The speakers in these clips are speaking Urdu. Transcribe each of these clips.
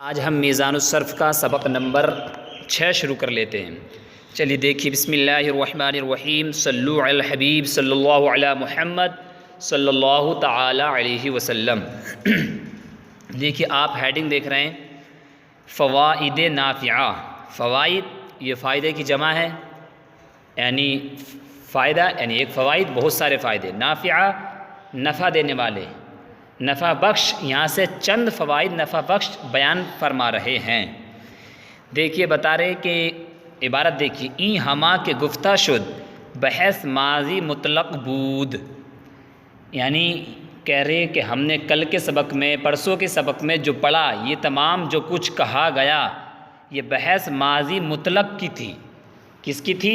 آج ہم میزان الصرف کا سبق نمبر 6 شروع کر لیتے ہیں۔ چلیے دیکھیے، بسم اللہ الرحمن الرحیم، صلو علی الحبیب صلی اللہ علی محمد صلی اللہ تعالی علیہ وسلم۔ دیکھیے آپ ہیڈنگ دیکھ رہے ہیں، فوائد نافعہ۔ فوائد یہ فائدے کی جمع ہے، یعنی فائدہ یعنی ایک فوائد، بہت سارے فائدے۔ نافعہ نفع دینے والے، نفع بخش، یہاں سے چند فوائد نفع بخش بیان فرما رہے ہیں۔ دیکھیے بتا رہے کہ عبارت دیکھیے، این ہما کے گفتہ شد بحث ماضی مطلق بود، یعنی کہہ رہے کہ ہم نے کل کے سبق میں، پرسوں کے سبق میں جو پڑھا، یہ تمام جو کچھ کہا گیا یہ بحث ماضی مطلق کی تھی۔ کس کی تھی؟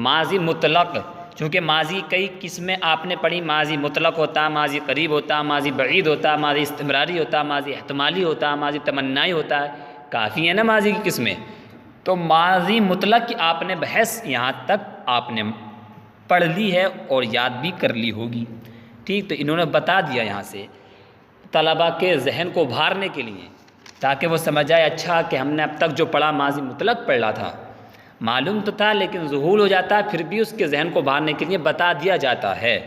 ماضی مطلق۔ چونکہ ماضی کئی قسمیں آپ نے پڑھی، ماضی مطلق ہوتا، ماضی قریب ہوتا، ماضی بعید ہوتا، ماضی استمراری ہوتا، ماضی احتمالی ہوتا، ماضی تمنائی ہوتا ہے، کافی ہے نا ماضی کی قسمیں۔ تو ماضی مطلق کی آپ نے بحث یہاں تک آپ نے پڑھ لی ہے اور یاد بھی کر لی ہوگی، ٹھیک۔ تو انہوں نے بتا دیا یہاں سے طلباء کے ذہن کو ابھارنے کے لیے، تاکہ وہ سمجھ جائے اچھا کہ ہم نے اب تک جو پڑھا ماضی مطلق پڑھا تھا، معلوم تو تھا لیکن ذہول ہو جاتا ہے، پھر بھی اس کے ذہن کو ابھارنے کے لیے بتا دیا جاتا ہے۔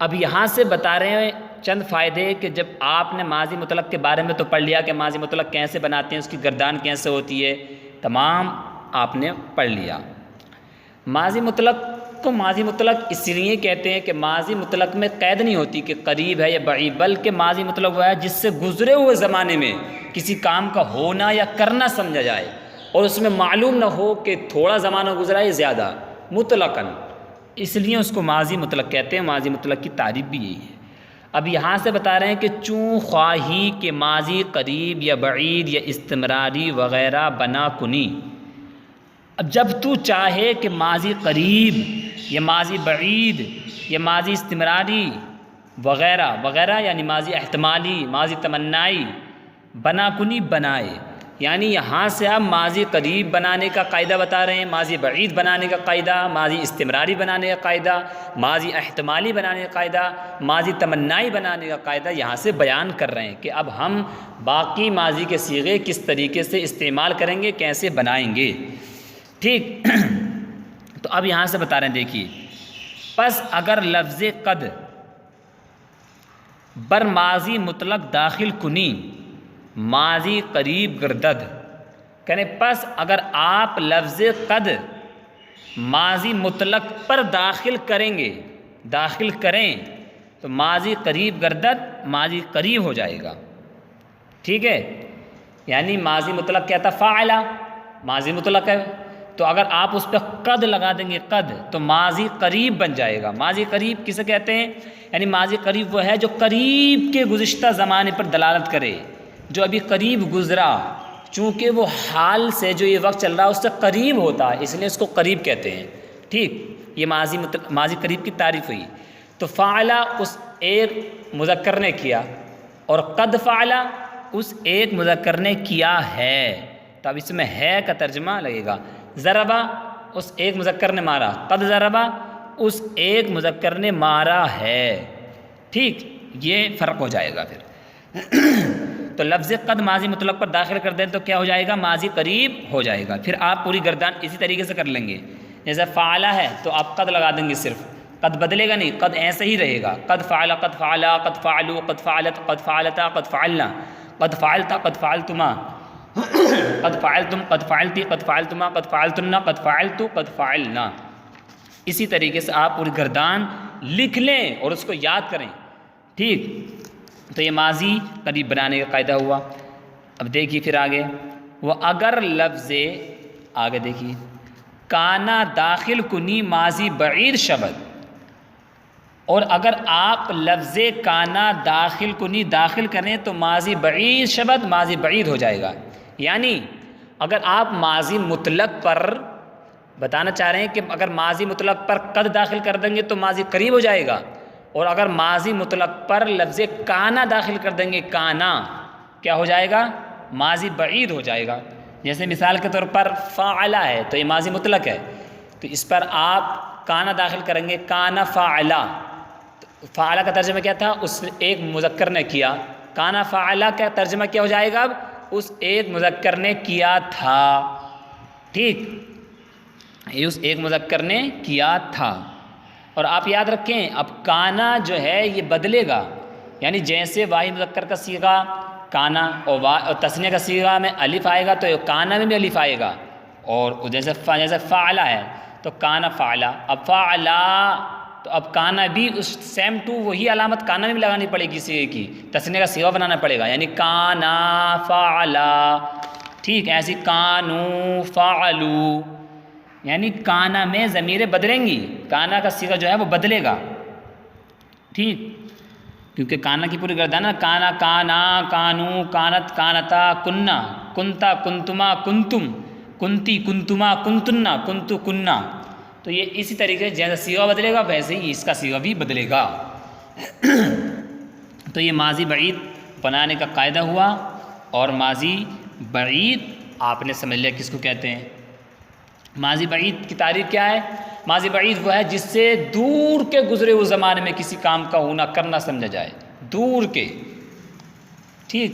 اب یہاں سے بتا رہے ہیں چند فائدے کہ جب آپ نے ماضی مطلق کے بارے میں تو پڑھ لیا کہ ماضی مطلق کیسے بناتے ہیں، اس کی گردان کیسے ہوتی ہے، تمام آپ نے پڑھ لیا۔ ماضی مطلق کو ماضی مطلق اس لیے کہتے ہیں کہ ماضی مطلق میں قید نہیں ہوتی کہ قریب ہے یا بعید، بلکہ ماضی مطلق وہ ہے جس سے گزرے ہوئے زمانے میں کسی کام کا ہونا یا کرنا سمجھا جائے اور اس میں معلوم نہ ہو کہ تھوڑا زمانہ گزرا ہے زیادہ، مطلقاً، اس لیے اس کو ماضی مطلق کہتے ہیں۔ ماضی مطلق کی تعریف بھی یہی ہے۔ اب یہاں سے بتا رہے ہیں کہ چوں خواہی کہ ماضی قریب یا بعید یا استمراری وغیرہ بنا کنی، اب جب تو چاہے کہ ماضی قریب یا ماضی بعید یا ماضی استمراری وغیرہ وغیرہ، یعنی ماضی احتمالی، ماضی تمنائی بنا کنی بنائے، یعنی یہاں سے آپ ماضی قریب بنانے کا قاعدہ بتا رہے ہیں، ماضی بعید بنانے کا قاعدہ، ماضی استمراری بنانے کا قاعدہ، ماضی احتمالی بنانے کا قاعدہ، ماضی تمنائی بنانے کا قاعدہ یہاں سے بیان کر رہے ہیں کہ اب ہم باقی ماضی کے صیغے کس طریقے سے استعمال کریں گے، کیسے بنائیں گے، ٹھیک۔ تو اب یہاں سے بتا رہے ہیں، دیکھیے، پس اگر لفظ قد بر ماضی مطلق داخل کنی ماضی قریب گردد، کہنے پس اگر آپ لفظ قد ماضی مطلق پر داخل کریں گے، داخل کریں تو ماضی قریب گردد، ماضی قریب ہو جائے گا، ٹھیک ہے۔ یعنی ماضی مطلق کیا تھا؟ فاعلہ، ماضی مطلق ہے، تو اگر آپ اس پہ قد لگا دیں گے، قد، تو ماضی قریب بن جائے گا۔ ماضی قریب کسے کہتے ہیں؟ یعنی ماضی قریب وہ ہے جو قریب کے گزشتہ زمانے پر دلالت کرے، جو ابھی قریب گزرا، چونکہ وہ حال سے جو یہ وقت چل رہا ہے اس سے قریب ہوتا ہے، اس لیے اس کو قریب کہتے ہیں، ٹھیک۔ یہ ماضی قریب کی تعریف ہوئی۔ تو فعلہ اس ایک مذکر نے کیا، اور قد فعلہ اس ایک مذکر نے کیا ہے، تو اب اس میں ہے کا ترجمہ لگے گا۔ ضربہ اس ایک مذکر نے مارا، قد ضربہ اس ایک مذکر نے مارا ہے، ٹھیک، یہ فرق ہو جائے گا پھر۔ تو لفظ قد ماضی مطلق پر داخل کر دیں تو کیا ہو جائے گا؟ ماضی قریب ہو جائے گا۔ پھر آپ پوری گردان اسی طریقے سے کر لیں گے، جیسے فعلہ ہے تو آپ قد لگا دیں گے، صرف قد بدلے گا نہیں، قد ایسے ہی رہے گا۔ قد فعل، قد فعلا، قد فعلوا، قد فعلت، قد فعلتا، قد فعلنا، قد فعلتا، قد فعلتما، قد فعلتم، قد فعلتی، قد فعلتما، قد فعلتن، قد فعلتو، قد فعلنا۔ اسی طریقے سے آپ پوری گردان لکھ لیں اور اس کو یاد کریں، ٹھیک۔ تو یہ ماضی قریب بنانے کا قاعدہ ہوا۔ اب دیکھیے پھر آگے، وہ اگر لفظ، آگے دیکھیے، کانا داخل کنی ماضی بعید شود، اور اگر آپ لفظ کانا داخل کنی داخل کریں تو ماضی بعید شود، ماضی بعید ہو جائے گا۔ یعنی اگر آپ ماضی مطلق پر بتانا چاہ رہے ہیں کہ اگر ماضی مطلق پر قد داخل کر دیں گے تو ماضی قریب ہو جائے گا، اور اگر ماضی مطلق پر لفظ کانا داخل کر دیں گے، کانا کیا ہو جائے گا؟ ماضی بعید ہو جائے گا۔ جیسے مثال کے طور پر فاعلہ ہے تو یہ ماضی مطلق ہے، تو اس پر آپ کانا داخل کریں گے، کانا فاعلہ، فاعلہ کا ترجمہ کیا تھا؟ اس ایک مذکر نے کیا، کانا فاعلہ کا ترجمہ کیا ہو جائے گا؟ اب اس ایک مذکر نے کیا تھا، ٹھیک، اس ایک مذکر نے کیا تھا۔ اور آپ یاد رکھیں اب کانا جو ہے یہ بدلے گا، یعنی جیسے واحد مذکر کا صیغہ کانا اور تثنیہ کا صیغہ میں الف آئے گا تو کانا میں بھی الف آئے گا، اور جیسے فعلا ہے تو کانا فعلا، اب فعلا تو اب کانا بھی اس سیم ٹو وہی علامت کانا میں بھی لگانی پڑے گی صیغے کی، تثنیہ کا صیغہ بنانا پڑے گا، یعنی کانا فعلا، ٹھیک، ایسی کانو فعلو، یعنی کانا میں ضمیریں بدلیں گی، کانا کا صیغہ جو ہے وہ بدلے گا، ٹھیک، کیونکہ کانا کی پوری گردان ہے، کانا کانا کانو کانت کانتا کننا کنتا کنتما کنتم کنتی کنتما کنتنا کنتو کننا، تو یہ اسی طریقے سے جیسا صیغہ بدلے گا ویسے ہی اس کا صیغہ بھی بدلے گا۔ تو یہ ماضی بعید بنانے کا قاعدہ ہوا، اور ماضی بعید آپ نے سمجھ لیا کس کو کہتے ہیں۔ ماضی بعید کی تعریف کیا ہے؟ ماضی بعید وہ ہے جس سے دور کے گزرے ہوئے زمانے میں کسی کام کا ہونا کرنا سمجھا جائے، دور کے، ٹھیک،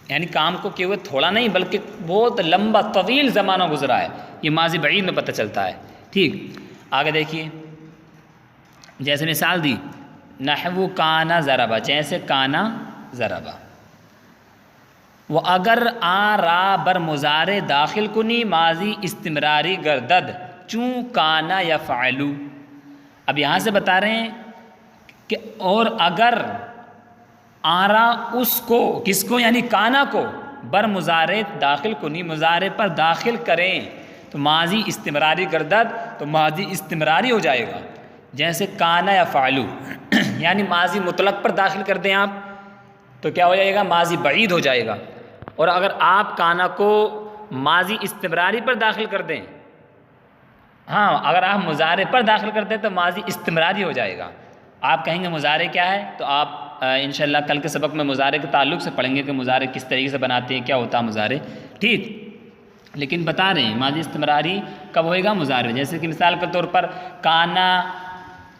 یعنی کام کو کیے ہوئے تھوڑا نہیں بلکہ بہت لمبا طویل زمانہ گزرا ہے، یہ ماضی بعید میں پتہ چلتا ہے، ٹھیک۔ آگے دیکھیے، جیسے مثال دی نحو کانا ضربا، جیسے کانا ضربا، وہ اگر آ را بر مضارع داخل کنی ماضی استمراری گردد چوں کانا یا فعلو۔ اب یہاں سے بتا رہے ہیں کہ اور اگر آرا اس کو، کس کو، یعنی کانا کو، بر مضارع داخل کنی مضارع پر داخل کریں تو ماضی استمراری گردد، تو ماضی استمراری ہو جائے گا، جیسے کانا یا فعلو، یعنی ماضی مطلق پر داخل کر دیں آپ تو کیا ہو جائے گا؟ ماضی بعید ہو جائے گا، اور اگر آپ کانا کو ماضی استمراری پر داخل کر دیں، ہاں اگر آپ مضارع پر داخل کر دیں تو ماضی استمراری ہو جائے گا۔ آپ کہیں گے مضارع کیا ہے، تو آپ انشاءاللہ کل کے سبق میں مضارع کے تعلق سے پڑھیں گے کہ مضارع کس طریقے سے بناتے ہیں، کیا ہوتا ہے مضارع، ٹھیک، لیکن بتا رہے ہیں ماضی استمراری کب ہوئے گا؟ مضارع۔ جیسے کہ مثال کے طور پر کانا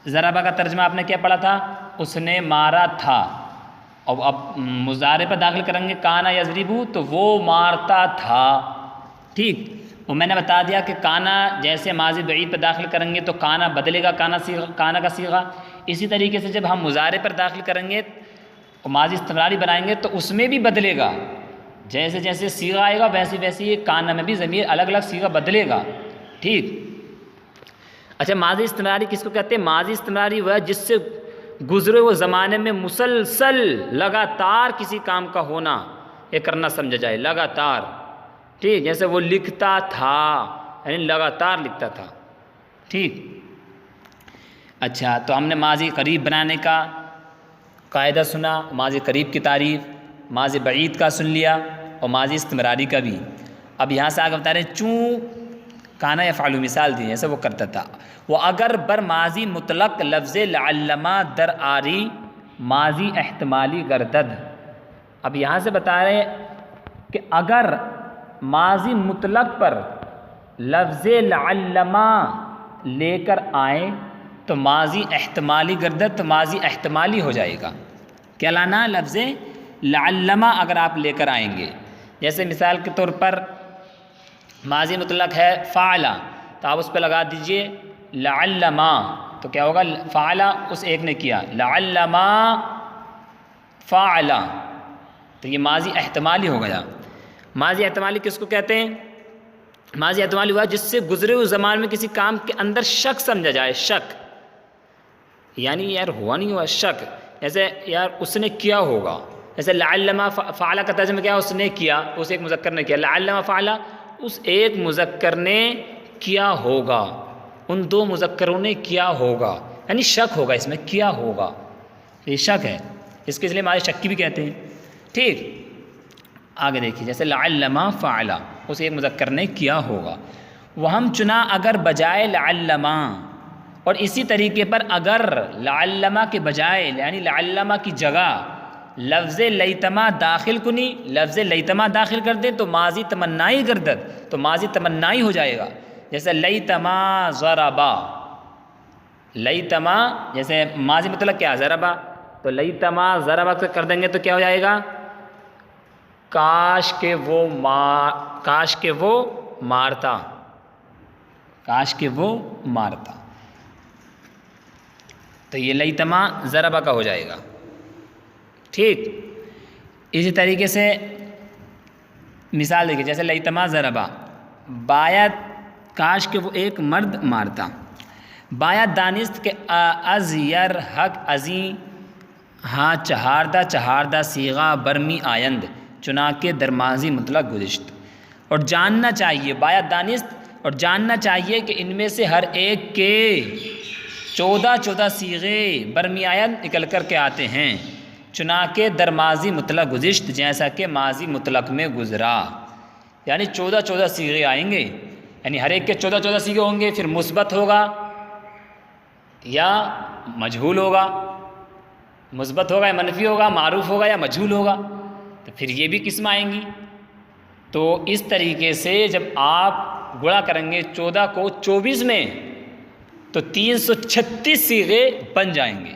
ضربہ کا ترجمہ آپ نے کیا پڑھا تھا؟ اس نے مارا تھا، اور اب مضارع پر داخل کریں گے کانا یضربو تو وہ مارتا تھا، ٹھیک، وہ میں نے بتا دیا کہ کانا جیسے ماضی بعید پہ داخل کریں گے تو کانا بدلے گا، کانا کا صیغہ، اسی طریقے سے جب ہم مضارع پر داخل کریں گے اور ماضی استمراری بنائیں گے تو اس میں بھی بدلے گا، جیسے جیسے صیغہ آئے گا ویسے ویسے یہ کانا میں بھی ضمیر الگ الگ صیغہ بدلے گا، ٹھیک۔ اچھا، ماضی استمراری کس کو کہتے ہیں؟ ماضی استمراری وہ ہے جس سے گزرے ہوئے زمانے میں مسلسل لگاتار کسی کام کا ہونا یہ کرنا سمجھا جائے، لگاتار، ٹھیک، جیسے وہ لکھتا تھا یعنی لگاتار لکھتا تھا، ٹھیک۔ اچھا، تو ہم نے ماضی قریب بنانے کا قاعدہ سنا، ماضی قریب کی تعریف، ماضی بعید کا سن لیا، اور ماضی استمراری کا بھی۔ اب یہاں سے آگے بتا رہے ہیں چوں کانا یا فعلو، مثال دی جیسے وہ کرتا تھا، وہ اگر بر ماضی مطلق لفظ لعلما در آری ماضی احتمالی گردد۔ اب یہاں سے بتا رہے ہیں کہ اگر ماضی مطلق پر لفظ لعلما لے کر آئیں تو ماضی احتمالی گردد، تو ماضی احتمالی ہو جائے گا، کیا لانا؟ لفظ لعلما اگر آپ لے کر آئیں گے، جیسے مثال کے طور پر ماضی مطلق ہے فعلا، تو آپ اس پہ لگا دیجئے لعلما، تو کیا ہوگا؟ فعلا اس ایک نے کیا، لعلما فعلا، تو یہ ماضی احتمالی ہو گیا۔ ماضی احتمالی کس کو کہتے ہیں؟ ماضی احتمالی ہوا جس سے گزرے ہوئے زمان میں کسی کام کے اندر شک سمجھا جائے، شک، یعنی یار ہوا نہیں ہوا، شک، جیسے یار اس نے کیا ہوگا، جیسے لعلما فعلا کا ترجمہ کیا؟ اس نے کیا، اس ایک مذکر نے کیا، لعلما فعلا اس ایک مذکر نے کیا ہوگا، ان دو مذکروں نے کیا ہوگا، یعنی شک ہوگا، اس میں کیا ہوگا، یہ شک ہے، اس کے لیے ماضی شکی بھی کہتے ہیں، ٹھیک۔ آگے دیکھیے، جیسے لعلما فعلا اس ایک مذکر نے کیا ہوگا، وہ ہم چنا اگر بجائے لعلما، اور اسی طریقے پر اگر لعلما کے بجائے یعنی لعلما کی جگہ لفظ لیتما داخل کنی، لفظ لیتما داخل کر دیں تو ماضی تمنائی گردد، تو ماضی تمنائی ہو جائے گا، جیسے لیتما ضربا، لیتما جیسے ماضی مطلق کیا؟ ضربا، تو لیتما ضربا کر دیں گے تو کیا ہو جائے گا؟ کاش کہ وہ مارتا، کاش کہ وہ مارتا، تو یہ لیتما ضربہ کا ہو جائے گا. ٹھیک، اسی طریقے سے مثال دیکھیے، جیسے لیتما ضربہ، باید کاش کہ وہ ایک مرد مارتا، باید دانست کہ از یر حق ازیں ہاں چہاردہ سیغا برمی آیند چنانکہ در ماضی مطلق گزشت. اور جاننا چاہیے، باید دانست، اور جاننا چاہیے کہ ان میں سے ہر ایک کے 14 صیغے برمی آیند نکل کر کے آتے ہیں، چنانکہ در ماضی مطلق گزشت، جیسا کہ ماضی مطلق میں گزرا. یعنی 14 صیغے آئیں گے، یعنی ہر ایک کے 14 صیغے ہوں گے. پھر مثبت ہوگا یا مجہول ہوگا، مثبت ہوگا یا منفی ہوگا، معروف ہوگا یا مجہول ہوگا، تو پھر یہ بھی قسم آئیں گی. تو اس طریقے سے جب آپ گڑا کریں گے 14 کو 24 میں تو 336 صیغے بن جائیں گے.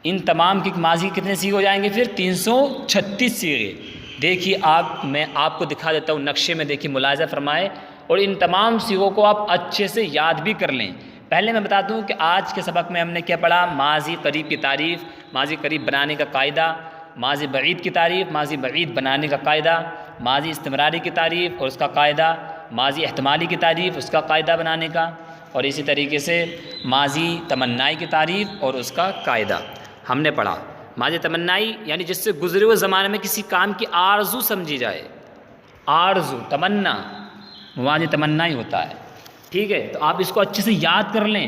ان تمام کی ماضی کتنے صیغے ہو جائیں گے؟ پھر 336 صیغے. دیکھیے میں آپ کو دکھا دیتا ہوں نقشے میں، دیکھیے ملاحظہ فرمائے، اور ان تمام صیغوں کو آپ اچھے سے یاد بھی کر لیں. پہلے میں بتا دوں کہ آج کے سبق میں ہم نے کیا پڑھا؟ ماضی قریب کی تعریف، ماضی قریب بنانے کا قاعدہ، ماضی بعید کی تعریف، ماضی بعید بنانے کا قاعدہ، ماضی استمراری کی تعریف اور اس کا قاعدہ، ماضی احتمالی کی تعریف، اس کا قاعدہ بنانے کا، اور اسی طریقے سے ماضی تمنائی کی تعریف اور اس کا قاعدہ ہم نے پڑھا. ماضی تمنائی یعنی جس سے گزرے ہوئے زمانے میں کسی کام کی آرزو سمجھی جائے، آرزو تمنا ماضی تمنائی ہوتا ہے. ٹھیک ہے، تو آپ اس کو اچھے سے یاد کر لیں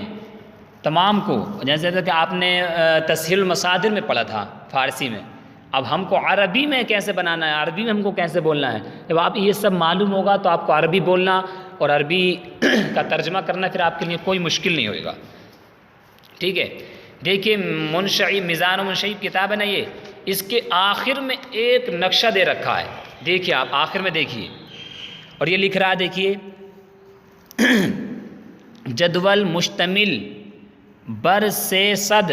تمام کو. جیسے کہ آپ نے تسہیل المصادر میں پڑھا تھا فارسی میں، اب ہم کو عربی میں کیسے بنانا ہے، عربی میں ہم کو کیسے بولنا ہے. جب آپ یہ سب معلوم ہوگا تو آپ کو عربی بولنا اور عربی کا ترجمہ کرنا پھر آپ کے لیے کوئی مشکل نہیں ہوئے گا. ٹھیک ہے، دیکھیے منشعی میزان و منشعی کتاب ہے نا، یہ اس کے آخر میں ایک نقشہ دے رکھا ہے. دیکھیے آپ آخر میں دیکھیے، اور یہ لکھ رہا ہے، دیکھیے جدول مشتمل بر سے صد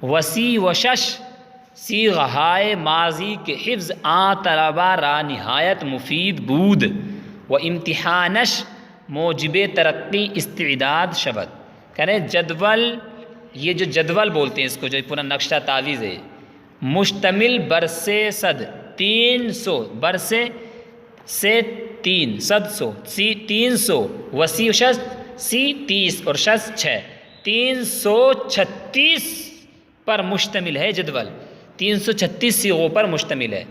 وسیع و شش صیغہائے ماضی کے حفظ طلبہ را نہایت مفید بود و امتحانش موجب ترقی استعداد شود. کہہ رہے جدول، یہ جو جدول بولتے ہیں اس کو، جو پورا نقشہ تعویذ ہے، مشتمل بر سے صد 300، بر سے 3 صد 100 سی 300 وسیع شش سی 30 اور شش 6 336 پر مشتمل ہے. جدول 336 صیغوں پر مشتمل ہے،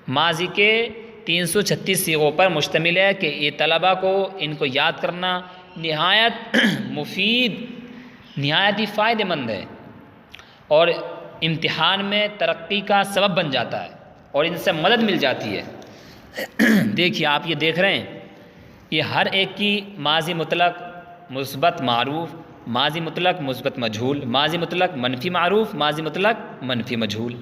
ماضی کے 336 صیغوں پر مشتمل ہے کہ یہ طلبہ کو ان کو یاد کرنا نہایت مفید، نہایت ہی فائدہ مند ہے، اور امتحان میں ترقی کا سبب بن جاتا ہے اور ان سے مدد مل جاتی ہے. دیکھیے آپ یہ دیکھ رہے ہیں، یہ ہر ایک کی ماضی مطلق مثبت معروف، ماضی مطلق مثبت مجہول، ماضی مطلق منفی معروف، ماضی مطلق منفی مجہول،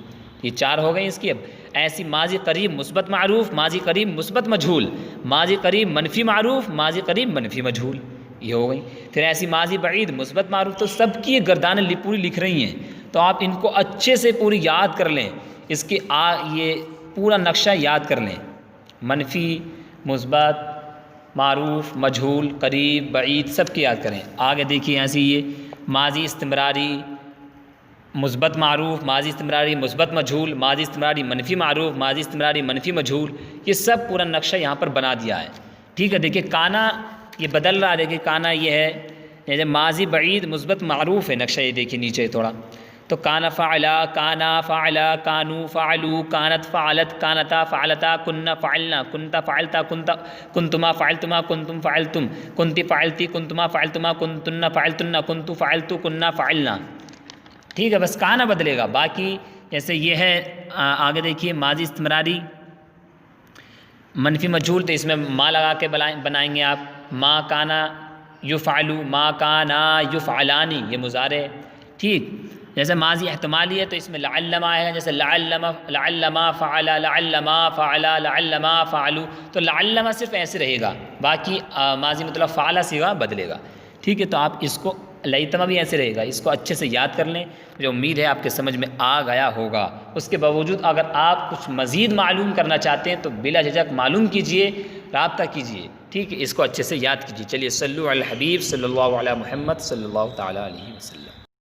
یہ 4 ہو گئے اس کی. اب ایسی ماضی قریب مثبت معروف، ماضی قریب مثبت مجہول، ماضی قریب منفی معروف، ماضی قریب منفی مجہول، یہ ہو گئی. پھر ایسی ماضی بعید مثبت معروف، تو سب کی گردانیں پوری لکھ رہی ہیں، تو آپ ان کو اچھے سے پوری یاد کر لیں. اس کی یہ پورا نقشہ یاد کر لیں، منفی، مثبت، معروف، مجہول، قریب، بعید، سب کی یاد کریں. آگے دیکھیے ایسی یہ ماضی استمراری مثبت معروف، ماضی استمراری مثبت مجہول، ماضی استمراری منفی معروف، ماضی استمراری منفی مجہول، یہ سب پورا نقشہ یہاں پر بنا دیا ہے. ٹھیک ہے، دیکھیے کانا یہ بدل رہا ہے، دیکھیے کانا یہ ہے، جیسے ماضی بعید مثبت معروف ہے نقشہ، یہ دیکھیے نیچے تھوڑا، تو کانا فعلا، کانا فعلا، کانو فعلو، کانت فعلت، کانتا فعلتا، کننا فعلنا، کنتا فعلتا، کنتما فعلتما، کنتم فعلتم، کنتی فعلتی، کنتما فعلتما، کنتن فعلتن، کنتو فعلتو، کننا فعلنا. ٹھیک ہے، بس کانا بدلے گا. باقی جیسے یہ ہے، آگے دیکھیے ماضی استمراری منفی مجہول، تو اس میں ما لگا کے بنائیں گے آپ، ما کانا یفعلو، ما کانا یفعلانی، یہ مضارع. ٹھیک، جیسے ماضی احتمالی ہے تو اس میں لعلما ہے، جیسے لعلما فعل، لعلما فعل، لعلما فعلو، تو لعلما صرف ایسے رہے گا، باقی ماضی مطلب فعل صیغہ بدلے گا. ٹھیک ہے، تو آپ اس کو لیتما بھی ایسے رہے گا، اس کو اچھے سے یاد کر لیں، مجھے امید ہے آپ کے سمجھ میں آ گیا ہوگا۔ اس کے باوجود اگر آپ کچھ مزید معلوم کرنا چاہتے ہیں تو بلا جھجک معلوم کیجئے، رابطہ کیجئے، ٹھیک ہے، اس کو اچھے سے یاد کیجئے۔ چلیے صلو علی الحبیب صلی اللہ علی محمد صلی اللہ تعالیٰ علیہ وسلم۔